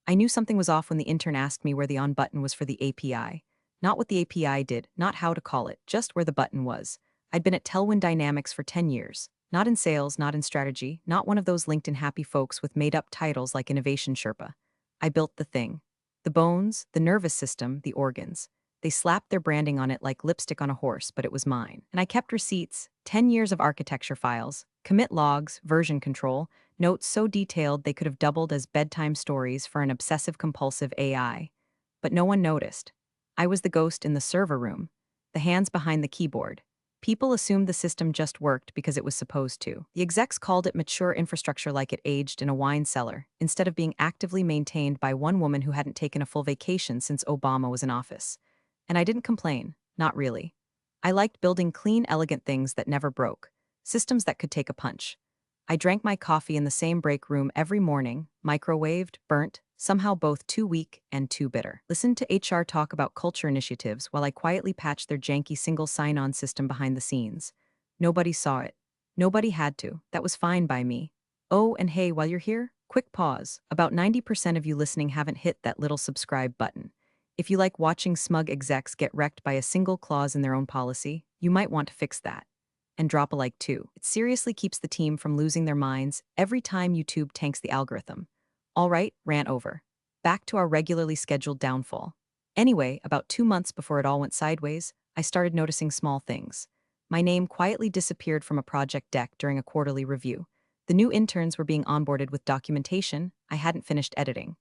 I knew something was off when the intern asked me where the on button was for the API. Not what the API did, not how to call it, just where the button was. I'd been at Tailwind Dynamics for 10 years. Not in sales, not in strategy, not one of those LinkedIn happy folks with made-up titles like Innovation Sherpa. I built the thing. The bones, the nervous system, the organs. They slapped their branding on it like lipstick on a horse, but it was mine. And I kept receipts, 10 years of architecture files, commit logs, version control, notes so detailed they could have doubled as bedtime stories for an obsessive-compulsive AI. But no one noticed. I was the ghost in the server room, the hands behind the keyboard. People assumed the system just worked because it was supposed to. The execs called it mature infrastructure like it aged in a wine cellar, instead of being actively maintained by one woman who hadn't taken a full vacation since Obama was in office. And I didn't complain, not really. I liked building clean, elegant things that never broke, systems that could take a punch. I drank my coffee in the same break room every morning, microwaved, burnt, somehow both too weak and too bitter. Listened to HR talk about culture initiatives while I quietly patched their janky single sign-on system behind the scenes. Nobody saw it. Nobody had to. That was fine by me. Oh, and hey, while you're here, quick pause. About 90% of you listening haven't hit that little subscribe button. If you like watching smug execs get wrecked by a single clause in their own policy, you might want to fix that. And drop a like too. It seriously keeps the team from losing their minds every time YouTube tanks the algorithm. All right, rant over. Back to our regularly scheduled downfall. Anyway, about 2 months before it all went sideways, I started noticing small things. My name quietly disappeared from a project deck during a quarterly review. The new interns were being onboarded with documentation I hadn't finished editing.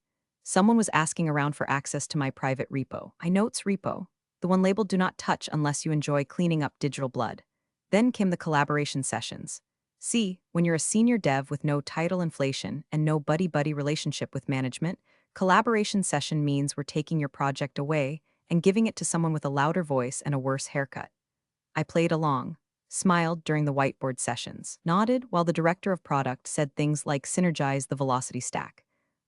Someone was asking around for access to my private repo. I notes repo, the one labeled do not touch unless you enjoy cleaning up digital blood. Then came the collaboration sessions. See, when you're a senior dev with no title inflation and no buddy-buddy relationship with management, collaboration session means we're taking your project away and giving it to someone with a louder voice and a worse haircut. I played along, smiled during the whiteboard sessions, nodded while the director of product said things like synergize the velocity stack.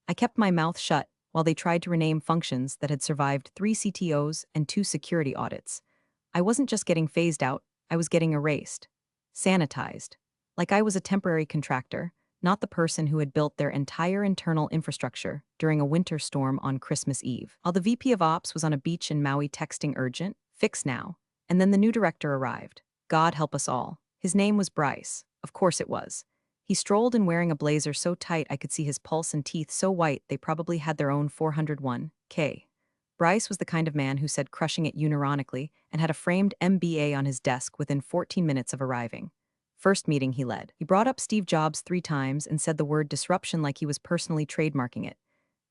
I kept my mouth shut while they tried to rename functions that had survived 3 CTOs and 2 security audits. I wasn't just getting phased out, I was getting erased, sanitized, like I was a temporary contractor, not the person who had built their entire internal infrastructure during a winter storm on Christmas Eve. While the VP of Ops was on a beach in Maui texting urgent, fix now, and then the new director arrived. God help us all. His name was Bryce. Of course it was. He strolled in wearing a blazer so tight I could see his pulse and teeth so white they probably had their own 401k. Bryce was the kind of man who said crushing it unironically and had a framed MBA on his desk within 14 minutes of arriving. First meeting he led. He brought up Steve Jobs 3 times and said the word disruption like he was personally trademarking it.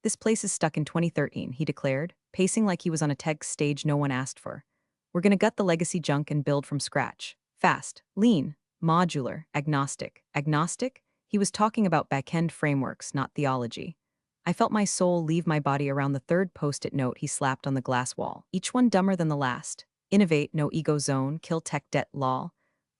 This place is stuck in 2013, he declared, pacing like he was on a tech stage no one asked for. We're gonna gut the legacy junk and build from scratch. Fast, lean, modular, agnostic. Agnostic? He was talking about back-end frameworks, not theology. I felt my soul leave my body around the third post-it note he slapped on the glass wall. Each one dumber than the last. Innovate, no ego zone, kill tech debt, lol.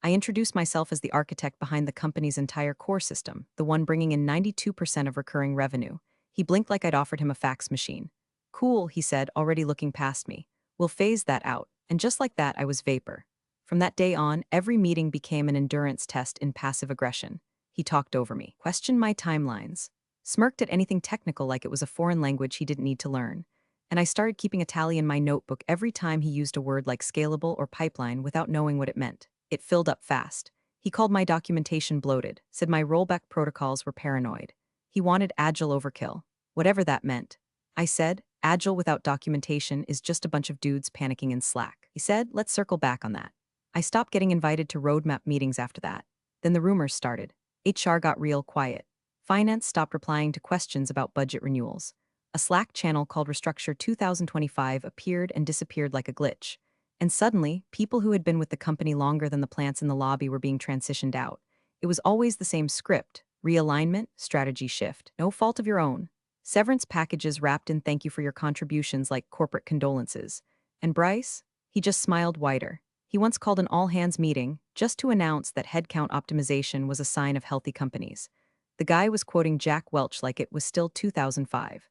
I introduced myself as the architect behind the company's entire core system, the one bringing in 92% of recurring revenue. He blinked like I'd offered him a fax machine. Cool, he said, already looking past me. We'll phase that out. And just like that, I was vapor. From that day on, every meeting became an endurance test in passive aggression. He talked over me, questioned my timelines, smirked at anything technical like it was a foreign language he didn't need to learn. And I started keeping a tally in my notebook every time he used a word like scalable or pipeline without knowing what it meant. It filled up fast. He called my documentation bloated, said my rollback protocols were paranoid. He wanted agile overkill, whatever that meant. I said, agile without documentation is just a bunch of dudes panicking in Slack. He said, let's circle back on that. I stopped getting invited to roadmap meetings after that. Then the rumors started. HR got real quiet. Finance stopped replying to questions about budget renewals. A Slack channel called Restructure 2025 appeared and disappeared like a glitch. And suddenly, people who had been with the company longer than the plants in the lobby were being transitioned out. It was always the same script: realignment, strategy shift, no fault of your own. Severance packages wrapped in thank you for your contributions like corporate condolences. And Bryce? He just smiled wider. He once called an all-hands meeting just to announce that headcount optimization was a sign of healthy companies. The guy was quoting Jack Welch like it was still 2005.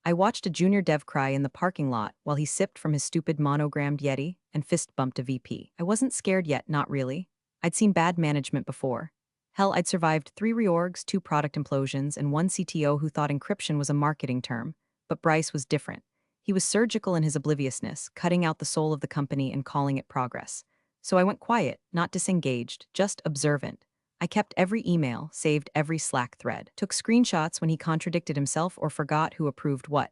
I watched a junior dev cry in the parking lot while he sipped from his stupid monogrammed Yeti and fist-bumped a VP. I wasn't scared yet, not really. I'd seen bad management before. Hell, I'd survived 3 reorgs, 2 product implosions, and 1 CTO who thought encryption was a marketing term. But Bryce was different. He was surgical in his obliviousness, cutting out the soul of the company and calling it progress. So I went quiet, not disengaged, just observant. I kept every email, saved every Slack thread, took screenshots when he contradicted himself or forgot who approved what.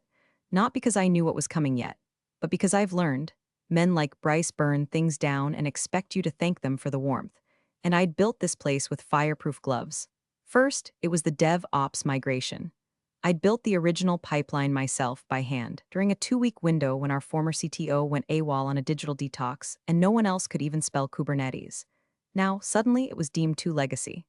Not because I knew what was coming yet, but because I've learned. Men like Bryce burn things down and expect you to thank them for the warmth. And I'd built this place with fireproof gloves. First, it was the DevOps migration. I'd built the original pipeline myself by hand during a 2-week window when our former CTO went AWOL on a digital detox and no one else could even spell Kubernetes. Now, suddenly, it was deemed too legacy.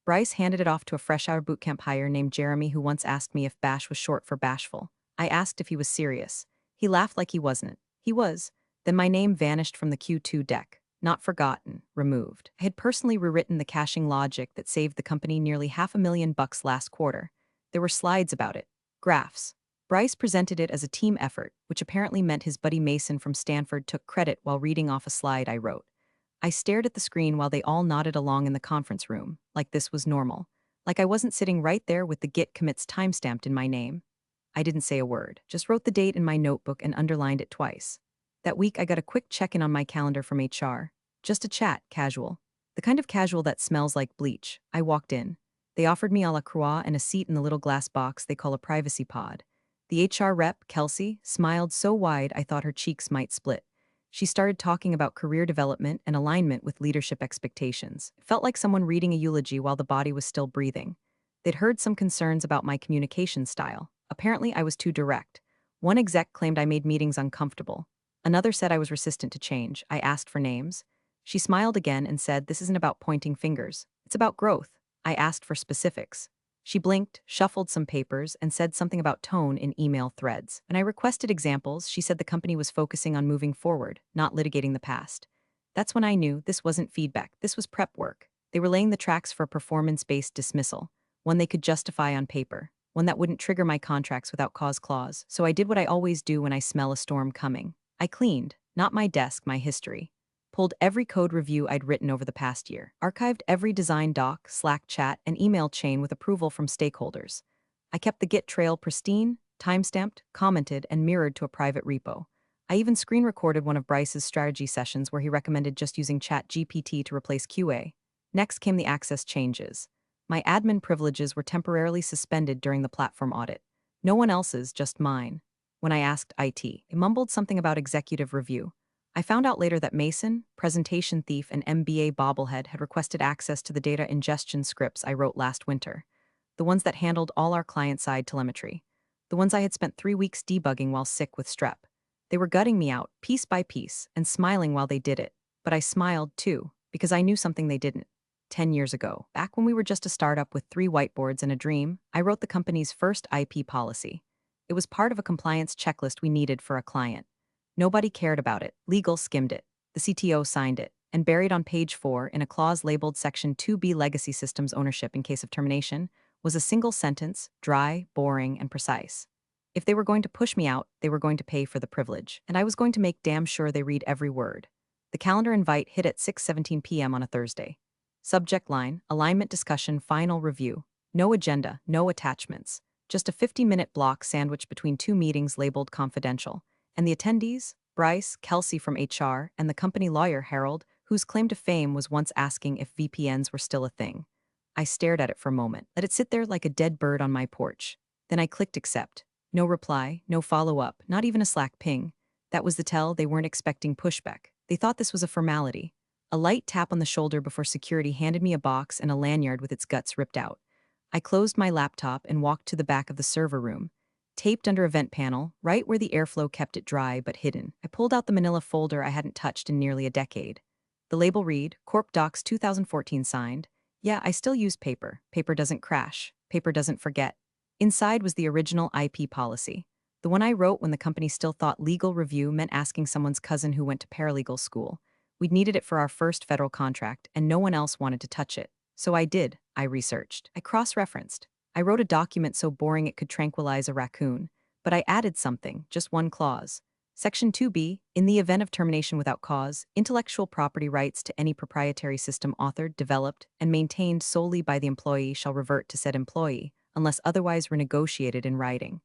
Bryce handed it off to a fresh-out bootcamp hire named Jeremy who once asked me if Bash was short for bashful. I asked if he was serious. He laughed like he wasn't. He was. Then my name vanished from the Q2 deck. Not forgotten, removed. I had personally rewritten the caching logic that saved the company nearly $500,000 last quarter. There were slides about it. Graphs. Bryce presented it as a team effort, which apparently meant his buddy Mason from Stanford took credit while reading off a slide I wrote. I stared at the screen while they all nodded along in the conference room, like this was normal. Like I wasn't sitting right there with the git commits timestamped in my name. I didn't say a word, just wrote the date in my notebook and underlined it twice. That week I got a quick check-in on my calendar from HR. Just a chat, casual. The kind of casual that smells like bleach. I walked in. They offered me a la croix and a seat in the little glass box they call a privacy pod. The HR rep, Kelsey, smiled so wide I thought her cheeks might split. She started talking about career development and alignment with leadership expectations. It felt like someone reading a eulogy while the body was still breathing. They'd heard some concerns about my communication style. Apparently, I was too direct. One exec claimed I made meetings uncomfortable. Another said I was resistant to change. I asked for names. She smiled again and said, "This isn't about pointing fingers. It's about growth." I asked for specifics. She blinked, shuffled some papers, and said something about tone in email threads. When I requested examples, she said the company was focusing on moving forward, not litigating the past. That's when I knew this wasn't feedback, this was prep work. They were laying the tracks for a performance-based dismissal, one they could justify on paper, one that wouldn't trigger my contracts without cause clause. So I did what I always do when I smell a storm coming. I cleaned, not my desk, my history. Pulled every code review I'd written over the past year, archived every design doc, Slack chat, and email chain with approval from stakeholders. I kept the Git trail pristine, timestamped, commented, and mirrored to a private repo. I even screen recorded one of Bryce's strategy sessions where he recommended just using ChatGPT to replace QA. Next came the access changes. My admin privileges were temporarily suspended during the platform audit. No one else's, just mine. When I asked IT, it mumbled something about executive review. I found out later that Mason, presentation thief, and MBA bobblehead had requested access to the data ingestion scripts I wrote last winter, the ones that handled all our client-side telemetry, the ones I had spent 3 weeks debugging while sick with strep. They were gutting me out, piece by piece, and smiling while they did it. But I smiled, too, because I knew something they didn't. 10 years ago, back when we were just a startup with 3 whiteboards and a dream, I wrote the company's first IP policy. It was part of a compliance checklist we needed for a client. Nobody cared about it. Legal skimmed it. The CTO signed it. And buried on page 4, in a clause labeled Section 2B Legacy Systems Ownership in case of termination, was a single sentence, dry, boring, and precise. If they were going to push me out, they were going to pay for the privilege. And I was going to make damn sure they read every word. The calendar invite hit at 6:17 p.m. on a Thursday. Subject line, alignment discussion, final review. No agenda, no attachments. Just a 50-minute block sandwiched between 2 meetings labeled confidential. And the attendees? Bryce, Kelsey from HR, and the company lawyer Harold, whose claim to fame was once asking if VPNs were still a thing. I stared at it for a moment, let it sit there like a dead bird on my porch. Then I clicked accept. No reply, no follow-up, not even a Slack ping. That was the tell they weren't expecting pushback. They thought this was a formality. A light tap on the shoulder before security handed me a box and a lanyard with its guts ripped out. I closed my laptop and walked to the back of the server room. Taped under a vent panel, right where the airflow kept it dry but hidden, I pulled out the manila folder I hadn't touched in nearly a decade. The label read, Corp Docs 2014 signed. Yeah, I still use paper. Paper doesn't crash. Paper doesn't forget. Inside was the original IP policy. The one I wrote when the company still thought legal review meant asking someone's cousin who went to paralegal school. We'd needed it for our first federal contract, and no one else wanted to touch it. So I did. I researched. I cross-referenced. I wrote a document so boring it could tranquilize a raccoon, but I added something, just one clause. Section 2B, in the event of termination without cause, intellectual property rights to any proprietary system authored, developed, and maintained solely by the employee shall revert to said employee, unless otherwise renegotiated in writing.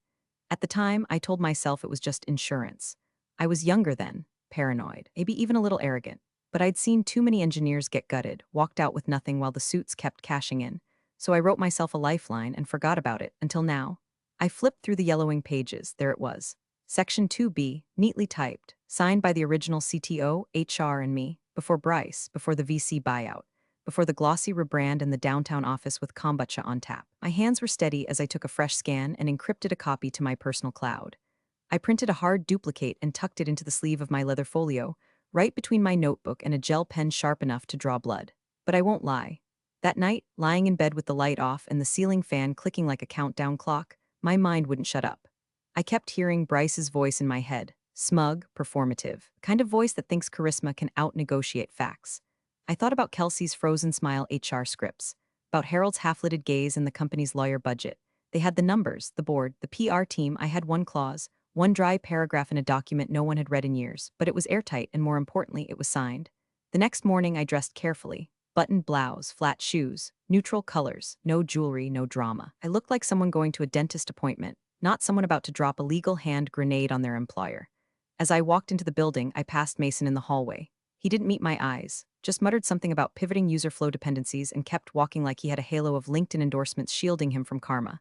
At the time, I told myself it was just insurance. I was younger then, paranoid, maybe even a little arrogant. But I'd seen too many engineers get gutted, walked out with nothing while the suits kept cashing in. So I wrote myself a lifeline and forgot about it until now. I flipped through the yellowing pages. There it was. Section 2B, neatly typed, signed by the original CTO, HR, and me, before Bryce, before the VC buyout, before the glossy rebrand and the downtown office with kombucha on tap. My hands were steady as I took a fresh scan and encrypted a copy to my personal cloud. I printed a hard duplicate and tucked it into the sleeve of my leather folio, right between my notebook and a gel pen sharp enough to draw blood. But I won't lie. That night, lying in bed with the light off and the ceiling fan clicking like a countdown clock, my mind wouldn't shut up. I kept hearing Bryce's voice in my head, smug, performative, kind of voice that thinks charisma can out-negotiate facts. I thought about Kelsey's frozen smile HR scripts, about Harold's half-lidded gaze and the company's lawyer budget. They had the numbers, the board, the PR team. I had one clause, one dry paragraph in a document no one had read in years, but it was airtight and more importantly, it was signed. The next morning I dressed carefully. Buttoned blouse, flat shoes, neutral colors, no jewelry, no drama. I looked like someone going to a dentist appointment, not someone about to drop a legal hand grenade on their employer. As I walked into the building, I passed Mason in the hallway. He didn't meet my eyes, just muttered something about pivoting user flow dependencies and kept walking like he had a halo of LinkedIn endorsements shielding him from karma.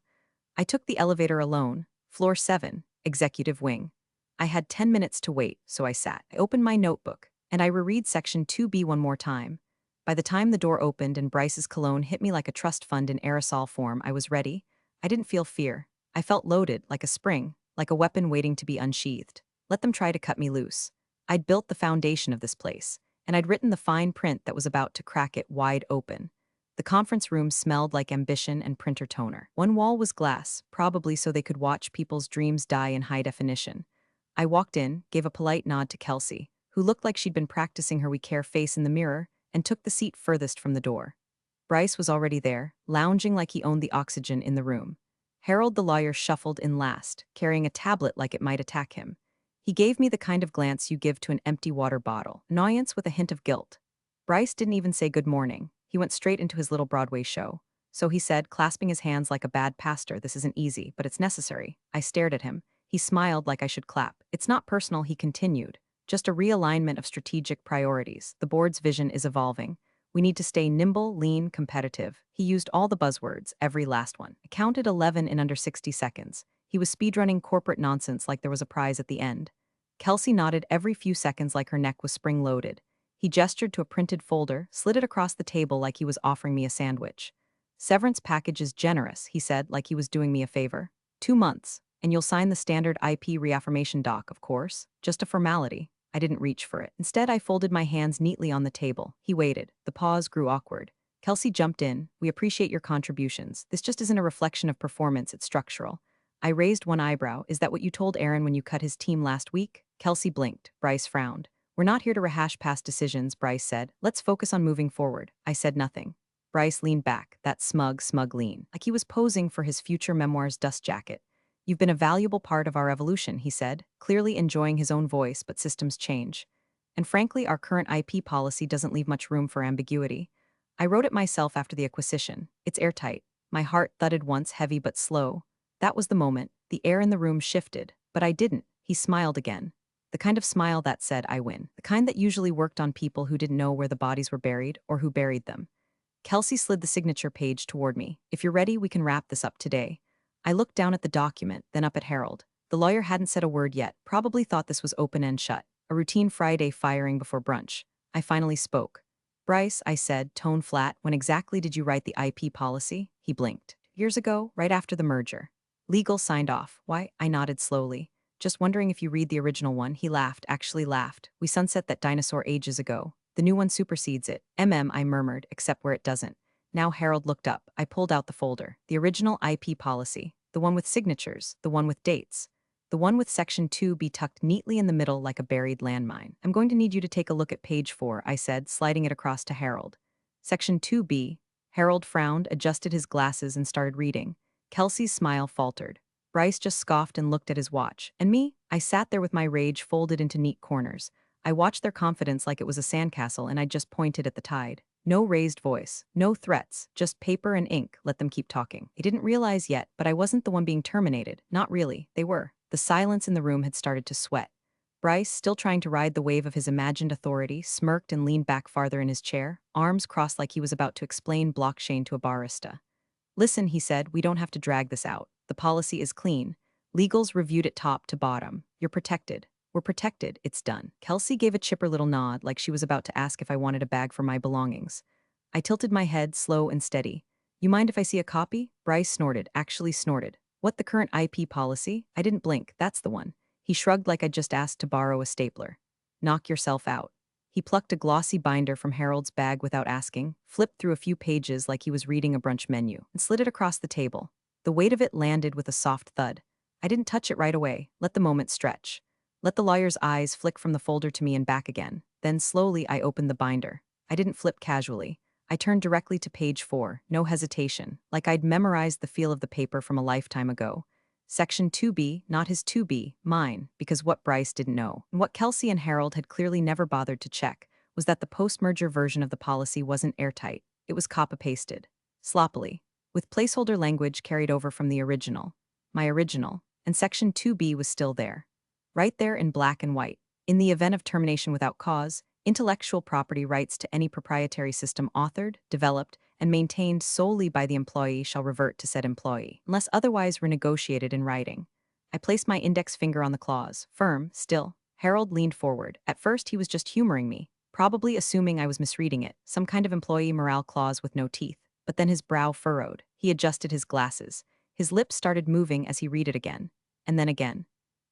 I took the elevator alone, floor 7, executive wing. I had 10 minutes to wait, so I sat. I opened my notebook, and I reread section 2B one more time. By the time the door opened and Bryce's cologne hit me like a trust fund in aerosol form, I was ready. I didn't feel fear. I felt loaded, like a spring, like a weapon waiting to be unsheathed. Let them try to cut me loose. I'd built the foundation of this place, and I'd written the fine print that was about to crack it wide open. The conference room smelled like ambition and printer toner. One wall was glass, probably so they could watch people's dreams die in high definition. I walked in, gave a polite nod to Kelsey, who looked like she'd been practicing her we care face in the mirror, and took the seat furthest from the door. Bryce was already there, lounging like he owned the oxygen in the room. Harold the lawyer shuffled in last, carrying a tablet like it might attack him. He gave me the kind of glance you give to an empty water bottle, annoyance with a hint of guilt. Bryce didn't even say good morning. He went straight into his little Broadway show. So he said, clasping his hands like a bad pastor, "This isn't easy, but it's necessary." I stared at him. He smiled like I should clap. "It's not personal," he continued. "Just a realignment of strategic priorities. The board's vision is evolving. We need to stay nimble, lean, competitive." He used all the buzzwords, every last one. I counted 11 in under 60 seconds. He was speedrunning corporate nonsense like there was a prize at the end. Kelsey nodded every few seconds like her neck was spring-loaded. He gestured to a printed folder, slid it across the table like he was offering me a sandwich. "Severance package is generous," he said, like he was doing me a favor. 2 months, and you'll sign the standard IP reaffirmation doc, of course. Just a formality. I didn't reach for it. Instead, I folded my hands neatly on the table. He waited. The pause grew awkward. Kelsey jumped in. "We appreciate your contributions. This just isn't a reflection of performance, it's structural." I raised one eyebrow. "Is that what you told Aaron when you cut his team last week?" Kelsey blinked. Bryce frowned. "We're not here to rehash past decisions," Bryce said. "Let's focus on moving forward." I said nothing. Bryce leaned back, that smug lean, like he was posing for his future memoir's dust jacket. "You've been a valuable part of our evolution," he said, clearly enjoying his own voice, but systems change. "And frankly, our current IP policy doesn't leave much room for ambiguity. I wrote it myself after the acquisition. It's airtight." My heart thudded once, heavy but slow. That was the moment. The air in the room shifted, but I didn't. He smiled again. The kind of smile that said, "I win." The kind that usually worked on people who didn't know where the bodies were buried or who buried them. Kelsey slid the signature page toward me. "If you're ready, we can wrap this up today." I looked down at the document, then up at Harold. The lawyer hadn't said a word yet, probably thought this was open and shut, a routine Friday firing before brunch. I finally spoke. "Bryce," I said, tone flat, "when exactly did you write the IP policy?" He blinked. "Years ago, right after the merger." "Legal signed off." "Why?" I nodded slowly. "Just wondering if you read the original one." He laughed, actually laughed. "We sunset that dinosaur ages ago. The new one supersedes it." I murmured, "except where it doesn't." Now Harold looked up. I pulled out the folder. The original IP policy. The one with signatures. The one with dates. The one with section 2B tucked neatly in the middle like a buried landmine. "I'm going to need you to take a look at page 4, I said, sliding it across to Harold. Section 2B. Harold frowned, adjusted his glasses, and started reading. Kelsey's smile faltered. Bryce just scoffed and looked at his watch. And me? I sat there with my rage folded into neat corners. I watched their confidence like it was a sandcastle, and I just pointed at the tide. No raised voice, no threats, just paper and ink, let them keep talking. I didn't realize yet, but I wasn't the one being terminated. Not really, they were. The silence in the room had started to sweat. Bryce, still trying to ride the wave of his imagined authority, smirked and leaned back farther in his chair, arms crossed like he was about to explain blockchain to a barista. Listen, he said, we don't have to drag this out. The policy is clean. Legals reviewed it top to bottom. You're protected. We're protected. It's done. Kelsey gave a chipper little nod like she was about to ask if I wanted a bag for my belongings. I tilted my head, slow and steady. You mind if I see a copy? Bryce snorted, actually snorted. What, the current IP policy? I didn't blink. That's the one. He shrugged like I'd just asked to borrow a stapler. Knock yourself out. He plucked a glossy binder from Harold's bag without asking, flipped through a few pages like he was reading a brunch menu, and slid it across the table. The weight of it landed with a soft thud. I didn't touch it right away. Let the moment stretch. Let the lawyer's eyes flick from the folder to me and back again. Then slowly I opened the binder. I didn't flip casually. I turned directly to page 4, no hesitation, like I'd memorized the feel of the paper from a lifetime ago. Section 2B, not his 2B, mine, because what Bryce didn't know, and what Kelsey and Harold had clearly never bothered to check, was that the post-merger version of the policy wasn't airtight. It was copy-pasted. Sloppily, with placeholder language carried over from the original. My original, and Section 2B was still there. Right there in black and white. In the event of termination without cause, intellectual property rights to any proprietary system authored, developed, and maintained solely by the employee shall revert to said employee, unless otherwise renegotiated in writing. I placed my index finger on the clause, firm, still. Harold leaned forward. At first he was just humoring me, probably assuming I was misreading it, some kind of employee morale clause with no teeth. But then his brow furrowed. He adjusted his glasses. His lips started moving as he read it again. And then again.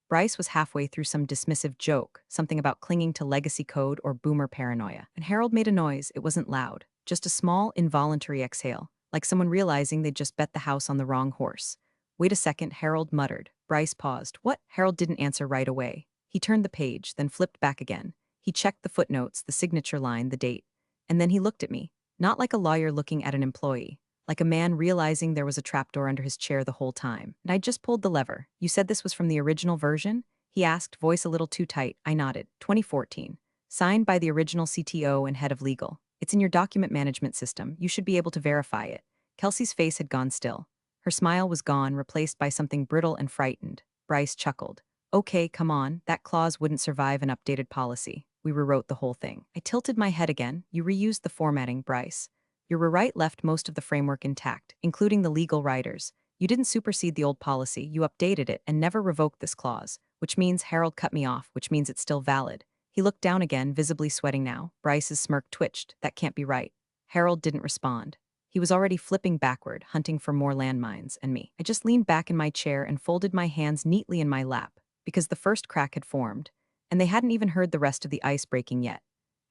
Bryce was halfway through some dismissive joke, something about clinging to legacy code or boomer paranoia, and Harold made a noise. It wasn't loud, just a small, involuntary exhale, like someone realizing they'd just bet the house on the wrong horse. Wait a second, Harold muttered. Bryce paused. What? Harold didn't answer right away. He turned the page, then flipped back again. He checked the footnotes, the signature line, the date. And then he looked at me, not like a lawyer looking at an employee, like a man realizing there was a trapdoor under his chair the whole time. And I'd just pulled the lever. You said this was from the original version? He asked, voice a little too tight. I nodded. 2014. Signed by the original CTO and head of legal. It's in your document management system. You should be able to verify it. Kelsey's face had gone still. Her smile was gone, replaced by something brittle and frightened. Bryce chuckled. Okay, come on. That clause wouldn't survive an updated policy. We rewrote the whole thing. I tilted my head again. You reused the formatting, Bryce. Your rewrite left most of the framework intact, including the legal riders. You didn't supersede the old policy, you updated it and never revoked this clause, which means Harold cut me off, which means it's still valid. He looked down again, visibly sweating now. Bryce's smirk twitched. That can't be right. Harold didn't respond. He was already flipping backward, hunting for more landmines, and me. I just leaned back in my chair and folded my hands neatly in my lap, because the first crack had formed, and they hadn't even heard the rest of the ice breaking yet.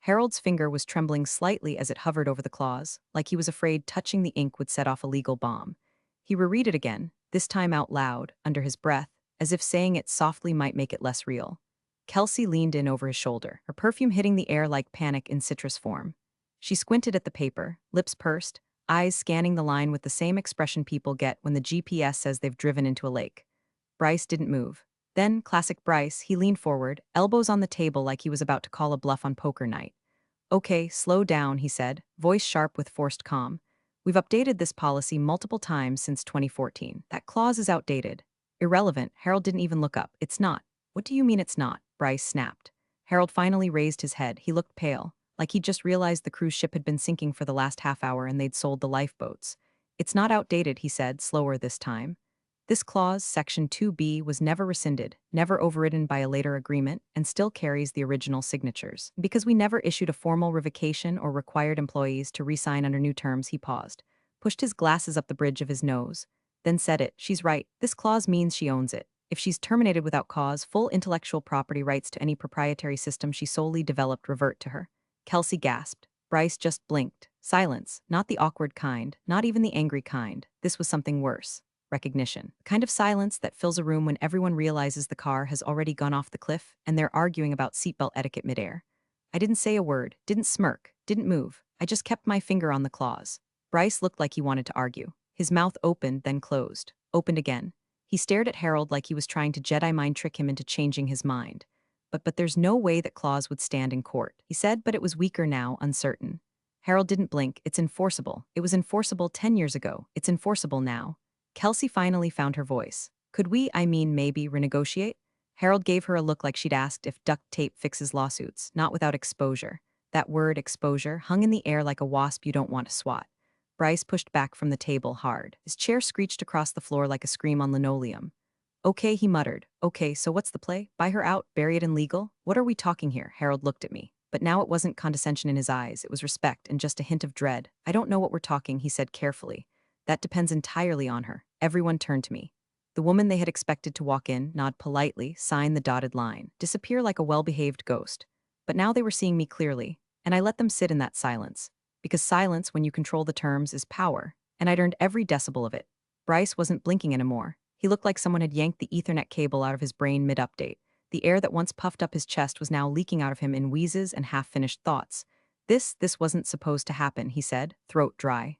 Harold's finger was trembling slightly as it hovered over the clause, like he was afraid touching the ink would set off a legal bomb. He reread it again, this time out loud, under his breath, as if saying it softly might make it less real. Kelsey leaned in over his shoulder, her perfume hitting the air like panic in citrus form. She squinted at the paper, lips pursed, eyes scanning the line with the same expression people get when the GPS says they've driven into a lake. Bryce didn't move. Then, classic Bryce, he leaned forward, elbows on the table like he was about to call a bluff on poker night. Okay, slow down, he said, voice sharp with forced calm. We've updated this policy multiple times since 2014. That clause is outdated. Irrelevant. Harold didn't even look up. It's not. What do you mean it's not? Bryce snapped. Harold finally raised his head. He looked pale, like he'd just realized the cruise ship had been sinking for the last half hour and they'd sold the lifeboats. It's not outdated, he said, slower this time. This clause, Section 2B, was never rescinded, never overridden by a later agreement, and still carries the original signatures. Because we never issued a formal revocation or required employees to re-sign under new terms, he paused, pushed his glasses up the bridge of his nose, then said it. She's right. This clause means she owns it. If she's terminated without cause, full intellectual property rights to any proprietary system she solely developed revert to her. Kelsey gasped. Bryce just blinked. Silence. Not the awkward kind, not even the angry kind. This was something worse. Recognition. The kind of silence that fills a room when everyone realizes the car has already gone off the cliff and they're arguing about seatbelt etiquette midair. I didn't say a word, didn't smirk, didn't move. I just kept my finger on the clause. Bryce looked like he wanted to argue. His mouth opened, then closed. Opened again. He stared at Harold like he was trying to Jedi mind trick him into changing his mind. But there's no way that clause would stand in court, he said, but it was weaker now, uncertain. Harold didn't blink. It's enforceable. It was enforceable 10 years ago. It's enforceable now. Kelsey finally found her voice. Could we, maybe, renegotiate? Harold gave her a look like she'd asked if duct tape fixes lawsuits, not without exposure. That word, exposure, hung in the air like a wasp you don't want to swat. Bryce pushed back from the table hard. His chair screeched across the floor like a scream on linoleum. Okay, he muttered. Okay, so what's the play? Buy her out, bury it in legal? What are we talking here? Harold looked at me. But now it wasn't condescension in his eyes, it was respect and just a hint of dread. I don't know what we're talking, he said carefully. That depends entirely on her. Everyone turned to me. The woman they had expected to walk in, nod politely, sign the dotted line, disappear like a well-behaved ghost. But now they were seeing me clearly, and I let them sit in that silence. Because silence, when you control the terms, is power, and I'd earned every decibel of it. Bryce wasn't blinking anymore. He looked like someone had yanked the Ethernet cable out of his brain mid-update. The air that once puffed up his chest was now leaking out of him in wheezes and half-finished thoughts. This wasn't supposed to happen, he said, throat dry.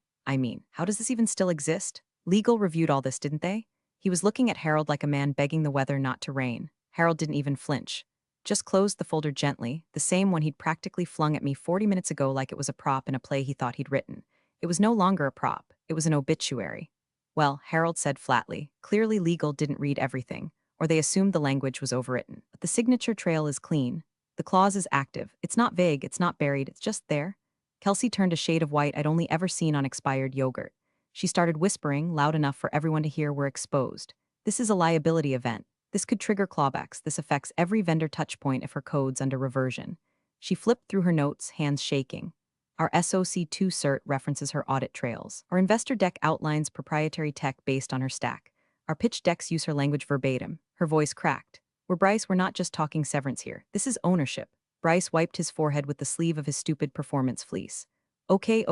How does this even still exist? Legal reviewed all this, didn't they? He was looking at Harold like a man begging the weather not to rain. Harold didn't even flinch. Just closed the folder gently, the same one he'd practically flung at me 40 minutes ago like it was a prop in a play he thought he'd written. It was no longer a prop, it was an obituary. Well, Harold said flatly, clearly legal didn't read everything, or they assumed the language was overwritten. But the signature trail is clean. The clause is active. It's not vague, it's not buried, it's just there. Kelsey turned a shade of white I'd only ever seen on expired yogurt. She started whispering, loud enough for everyone to hear we're exposed. This is a liability event. This could trigger clawbacks. This affects every vendor touchpoint if her code's under reversion. She flipped through her notes, hands shaking. Our SOC2 cert references her audit trails. Our investor deck outlines proprietary tech based on her stack. Our pitch decks use her language verbatim. Her voice cracked. Bryce, we're not just talking severance here. This is ownership. Bryce wiped his forehead with the sleeve of his stupid performance fleece. Okay,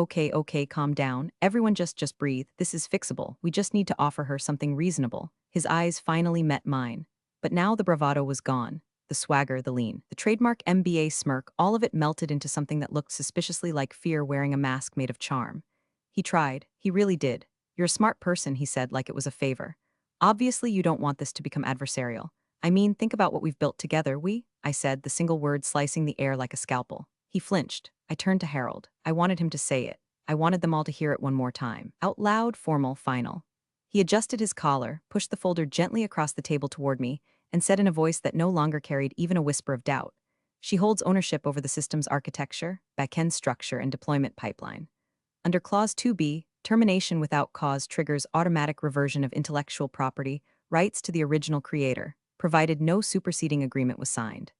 calm down. Everyone just breathe. This is fixable. We just need to offer her something reasonable. His eyes finally met mine. But now the bravado was gone. The swagger, the lean, the trademark MBA smirk, all of it melted into something that looked suspiciously like fear wearing a mask made of charm. He tried. He really did. You're a smart person, he said like it was a favor. Obviously you don't want this to become adversarial. Think about what we've built together, I said, the single word slicing the air like a scalpel. He flinched. I turned to Harold. I wanted him to say it. I wanted them all to hear it one more time. Out loud, formal, final. He adjusted his collar, pushed the folder gently across the table toward me, and said in a voice that no longer carried even a whisper of doubt. She holds ownership over the system's architecture, back-end structure, and deployment pipeline. Under Clause 2B, termination without cause triggers automatic reversion of intellectual property rights to the original creator, provided no superseding agreement was signed.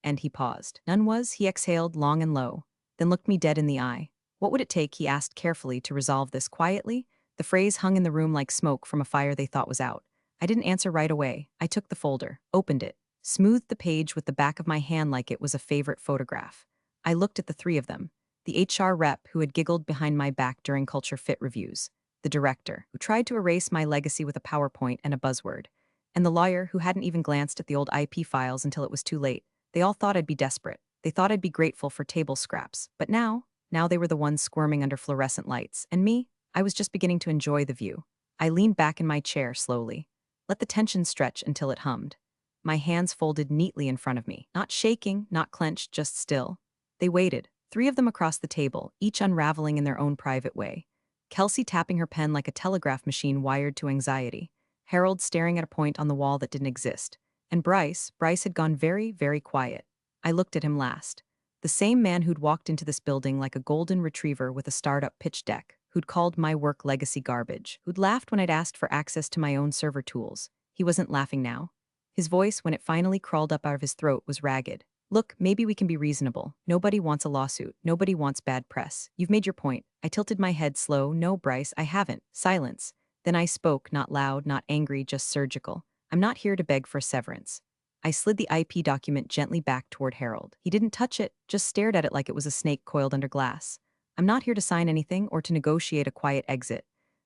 And he paused. None was, he exhaled long and low, then looked me dead in the eye. What would it take, he asked carefully, to resolve this quietly? The phrase hung in the room like smoke from a fire they thought was out. I didn't answer right away. I took the folder, opened it, smoothed the page with the back of my hand like it was a favorite photograph. I looked at the three of them. The HR rep who had giggled behind my back during Culture Fit reviews. The director who tried to erase my legacy with a PowerPoint and a buzzword. And the lawyer who hadn't even glanced at the old IP files until it was too late. They all thought I'd be desperate. They thought I'd be grateful for table scraps. But now they were the ones squirming under fluorescent lights. And me, I was just beginning to enjoy the view. I leaned back in my chair slowly. Let the tension stretch until it hummed. My hands folded neatly in front of me. Not shaking, not clenched, just still. They waited, three of them across the table, each unraveling in their own private way. Kelsey tapping her pen like a telegraph machine wired to anxiety. Harold staring at a point on the wall that didn't exist. And Bryce had gone very, very quiet. I looked at him last. The same man who'd walked into this building like a golden retriever with a startup pitch deck, who'd called my work legacy garbage, who'd laughed when I'd asked for access to my own server tools. He wasn't laughing now. His voice, when it finally crawled up out of his throat, was ragged. Look, maybe we can be reasonable. Nobody wants a lawsuit. Nobody wants bad press. You've made your point. I tilted my head slow. No, Bryce, I haven't. Silence. Then I spoke, not loud, not angry, just surgical. I'm not here to beg for severance. I slid the IP document gently back toward Harold. He didn't touch it, just stared at it like it was a snake coiled under glass. I'm not here to sign anything or to negotiate a quiet exit.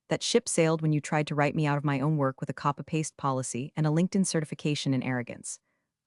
That ship sailed when you tried to write me out of my own work with a copy-paste policy and a LinkedIn certification in arrogance.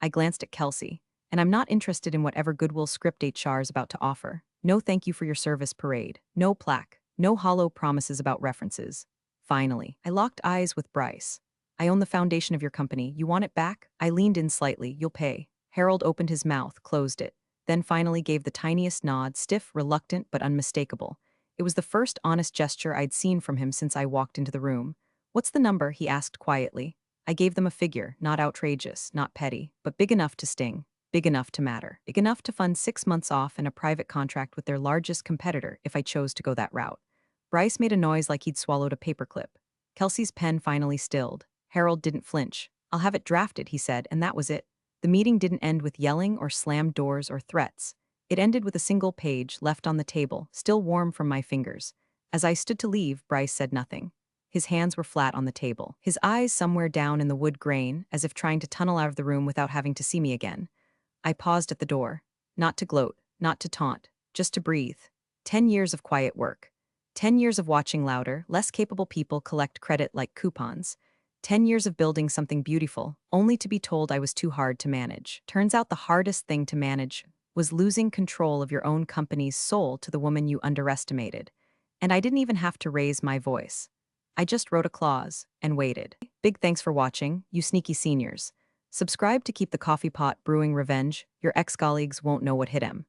I glanced at Kelsey, and I'm not interested in whatever goodwill script HR is about to offer. No thank you for your service parade. No plaque. No hollow promises about references. Finally, I locked eyes with Bryce. I own the foundation of your company. You want it back? I leaned in slightly. You'll pay. Harold opened his mouth, closed it. then finally gave the tiniest nod, stiff, reluctant, but unmistakable. It was the first honest gesture I'd seen from him since I walked into the room. "What's the number?" he asked quietly. I gave them a figure, not outrageous, not petty, but big enough to sting, big enough to matter, big enough to fund 6 months off and a private contract with their largest competitor if I chose to go that route. Bryce made a noise like he'd swallowed a paperclip. Kelsey's pen finally stilled. Harold didn't flinch. "I'll have it drafted," he said, and that was it. The meeting didn't end with yelling or slammed doors or threats. It ended with a single page left on the table, still warm from my fingers. As I stood to leave, Bryce said nothing. His hands were flat on the table, his eyes somewhere down in the wood grain, as if trying to tunnel out of the room without having to see me again. I paused at the door. Not to gloat, not to taunt, just to breathe. 10 years of quiet work. 10 years of watching louder, less capable people collect credit like coupons. 10 years of building something beautiful, only to be told I was too hard to manage. Turns out the hardest thing to manage was losing control of your own company's soul to the woman you underestimated. And I didn't even have to raise my voice. I just wrote a clause and waited. Big thanks for watching, you sneaky seniors. Subscribe to keep the coffee pot brewing revenge. Your ex-colleagues won't know what hit him.